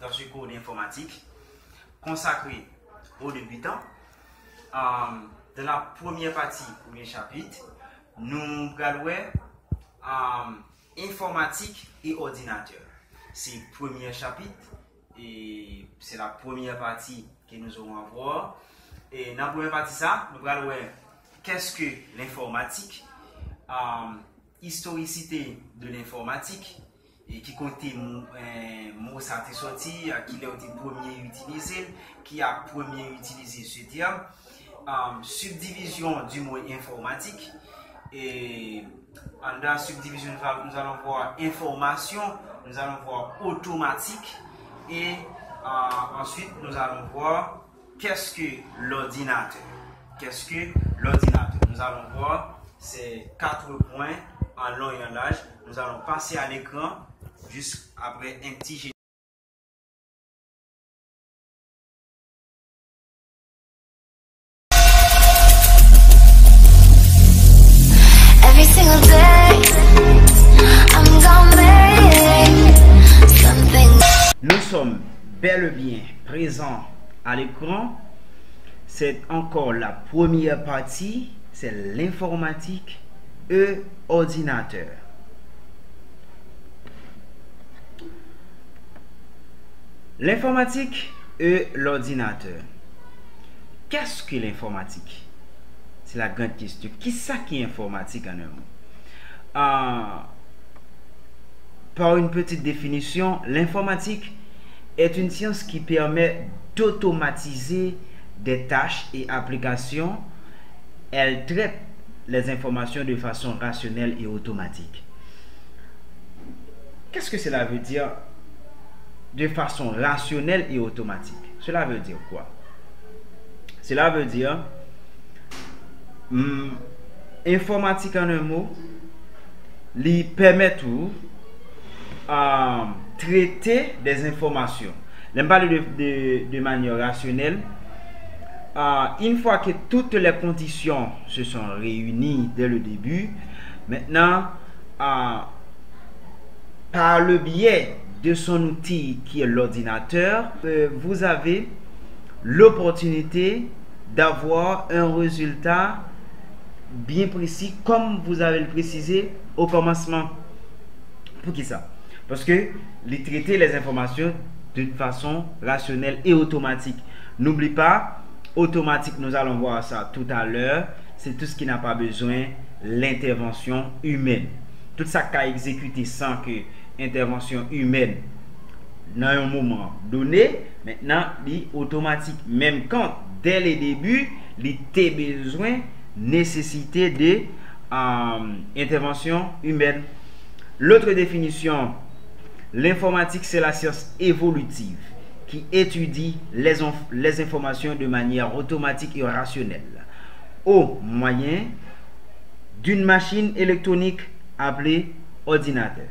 dans ce cours d'informatique consacré aux débutants. Dans la première partie, premier chapitre, nous regardons informatique et ordinateur. C'est le premier chapitre et c'est la première partie que nous allons voir. Et dans la première partie, nous regardons qu'est-ce que l'informatique, historicité de l'informatique, et qui comptait mot ça est sorti, qui a été premier utilisé, qui a premier utilisé ce terme, subdivision du mot informatique, et dans la subdivision nous allons voir information, nous allons voir automatique, et ensuite nous allons voir qu'est-ce que l'ordinateur. Qu'est-ce que l'ordinateur? Nous allons voir ces 4 points en long et en large. Nous allons passer à l'écran juste après un petit générique. Nous sommes bel et bien présents à l'écran. C'est encore la première partie, c'est l'informatique et ordinateur. L'informatique et l'ordinateur. Qu'est-ce que l'informatique? C'est la grande question. Qui ça qui est informatique en un mot? Par une petite définition, l'informatique est une science qui permet d'automatiser des tâches et applications. Elle traite les informations de façon rationnelle et automatique. Qu'est-ce que cela veut dire de façon rationnelle et automatique? Cela veut dire quoi? Cela veut dire informatique en un mot, lui permet tout traiter des informations. N'aime pas de manière rationnelle. Une fois que toutes les conditions se sont réunies dès le début, maintenant, par le biais de son outil qui est l'ordinateur, vous avez l'opportunité d'avoir un résultat bien précis, comme vous avez le précisé au commencement. Pour qui ça? Parce que les traiter les informations d'une façon rationnelle et automatique. N'oublie pas, automatique, nous allons voir ça tout à l'heure, c'est tout ce qui n'a pas besoin l'intervention humaine. Tout ça qu'a exécuté sans que intervention humaine dans un moment donné, maintenant, il automatique. Même quand, dès le début, il a besoin, nécessité de intervention humaine. L'autre définition, l'informatique, c'est la science évolutive qui étudie les informations de manière automatique et rationnelle au moyen d'une machine électronique appelée ordinateur.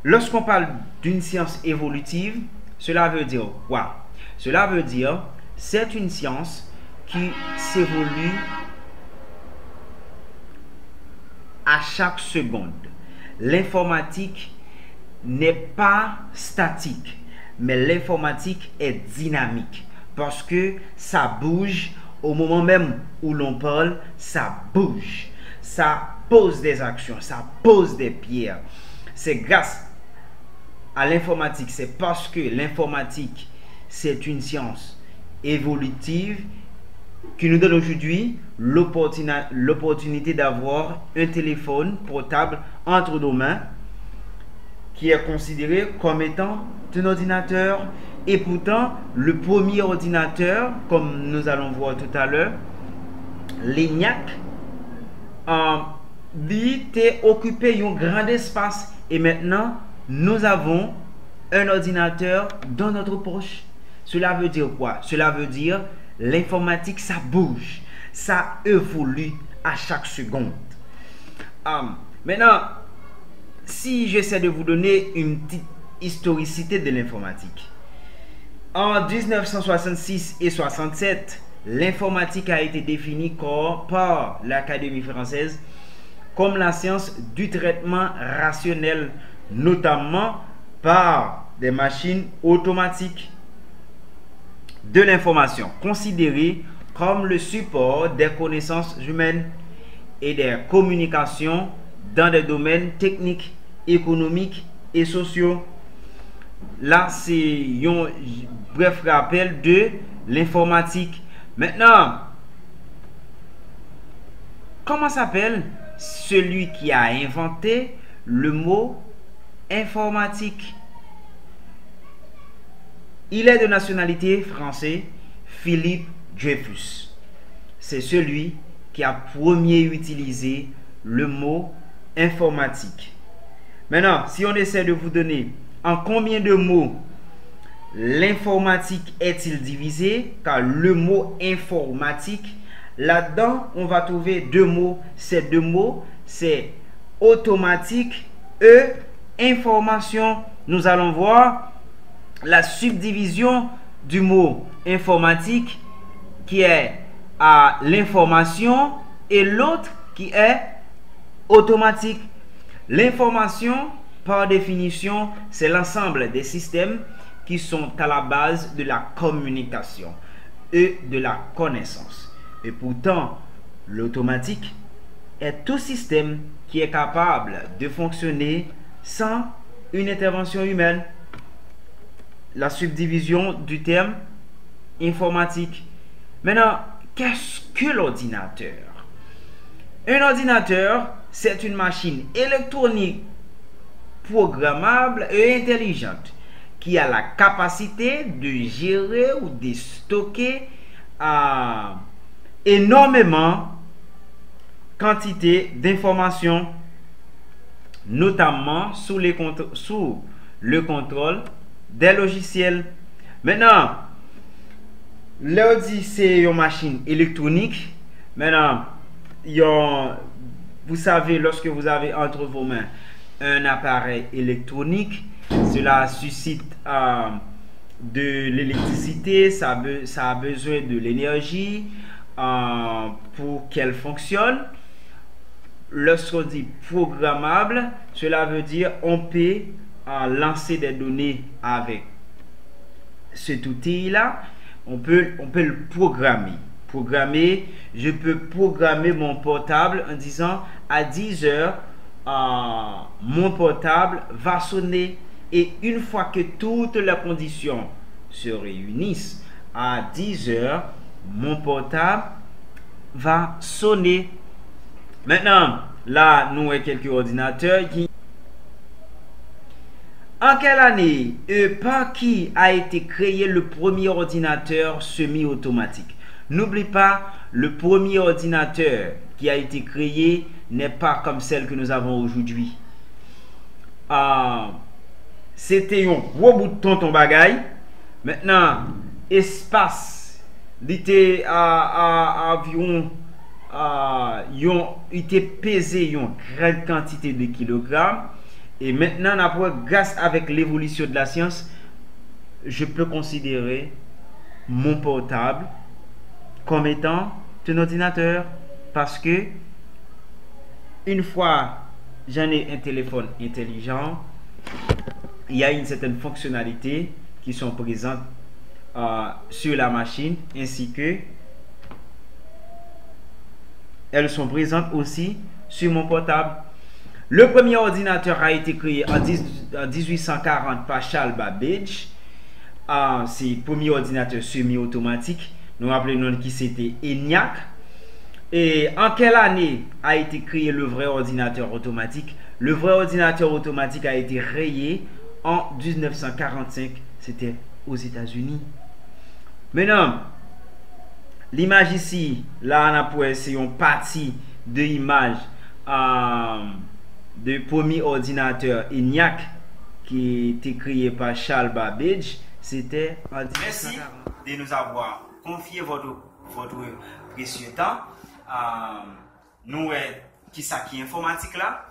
Lorsqu'on parle d'une science évolutive, cela veut dire quoi? Cela veut dire c'est une science qui s'évolue à chaque seconde. L'informatique n'est pas statique, mais l'informatique est dynamique parce que ça bouge au moment même où l'on parle, ça bouge, ça pose des actions, ça pose des pierres. C'est grâce à l'informatique, c'est parce que l'informatique c'est une science évolutive qui nous donne aujourd'hui l'opportunité d'avoir un téléphone portable entre nos mains qui est considéré comme étant un ordinateur, et pourtant le premier ordinateur, comme nous allons voir tout à l'heure, l'ENIAC, lui était occupé un grand espace, et maintenant nous avons un ordinateur dans notre poche. Cela veut dire quoi? Cela veut dire l'informatique, ça bouge, ça évolue à chaque seconde. Maintenant, si j'essaie de vous donner une petite historicité de l'informatique. En 1966 et 67, l'informatique a été définie par l'Académie française comme la science du traitement rationnel notamment par des machines automatiques de l'information, considérées comme le support des connaissances humaines et des communications dans des domaines techniques, économiques et sociaux. Là, c'est un bref rappel de l'informatique. Maintenant, comment s'appelle celui qui a inventé le mot informatique? Il est de nationalité française, Philippe Dreyfus. C'est celui qui a premier utilisé le mot informatique. Maintenant, si on essaie de vous donner en combien de mots l'informatique est-il divisé, car le mot informatique, là-dedans, on va trouver deux mots. Ces deux mots, c'est automatique et information. Nous allons voir la subdivision du mot informatique qui est à l'information et l'autre qui est automatique. L'information, par définition, c'est l'ensemble des systèmes qui sont à la base de la communication et de la connaissance. Et pourtant, l'automatique est tout système qui est capable de fonctionner sans une intervention humaine. La subdivision du terme informatique. Maintenant, qu'est-ce que l'ordinateur? Un ordinateur, c'est une machine électronique programmable et intelligente qui a la capacité de gérer ou de stocker énormément quantité d'informations, notamment sous le contrôle des logiciels. Maintenant, l'ordi c'est une machine électronique. Maintenant, vous savez, lorsque vous avez entre vos mains un appareil électronique, cela suscite de l'électricité, ça a besoin de l'énergie pour qu'elle fonctionne. Lorsqu'on dit programmable, cela veut dire on peut lancer des données avec cet outil-là. On peut le programmer. Je peux programmer mon portable en disant à 10 heures, mon portable va sonner. Et une fois que toutes les conditions se réunissent, à 10 heures, mon portable va sonner. Maintenant, là, nous avons quelques ordinateurs qui... En quelle année et par qui a été créé le premier ordinateur semi-automatique? N'oublie pas, le premier ordinateur qui a été créé n'est pas comme celle que nous avons aujourd'hui. C'était un gros bout de ton bagaille. Maintenant, espace, il était environ, il était pesé une grande quantité de kilogrammes. Et maintenant, grâce avec l'évolution de la science, je peux considérer mon portable comme étant un ordinateur. Parce que une fois j'en ai un téléphone intelligent, il y a une certaine fonctionnalité qui sont présentes sur la machine, ainsi que elles sont présentes aussi sur mon portable. Le premier ordinateur a été créé en 1840 par Charles Babbage. C'est le premier ordinateur semi-automatique. Nous rappelons qui c'était ENIAC. Et en quelle année a été créé le vrai ordinateur automatique? Le vrai ordinateur automatique a été créé en 1945. C'était aux États-Unis. Maintenant, l'image ici, là, on a c'est une partie de l'image de premier ordinateur ENIAC qui a été créé par Charles Babbage. C'était en 1940. Merci de nous avoir confié votre précieux temps. Nous qui ça qui informatique là,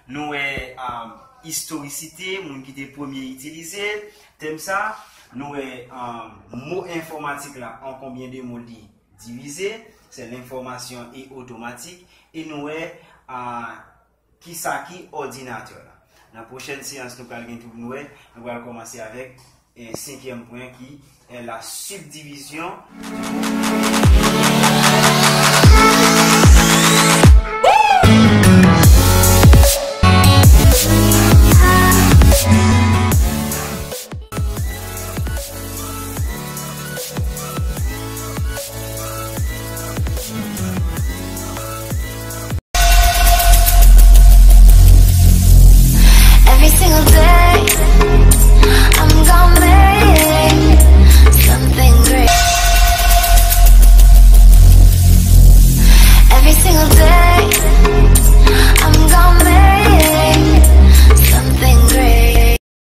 nous historicité, moun qui était premier utilisé, thème ça, nous mot informatique là, en combien de mots divisé, c'est l'information et automatique, et nous qui ça qui ordinateur là. Dans la prochaine séance, nous allons commencer avec un cinquième point qui est la subdivision du groupe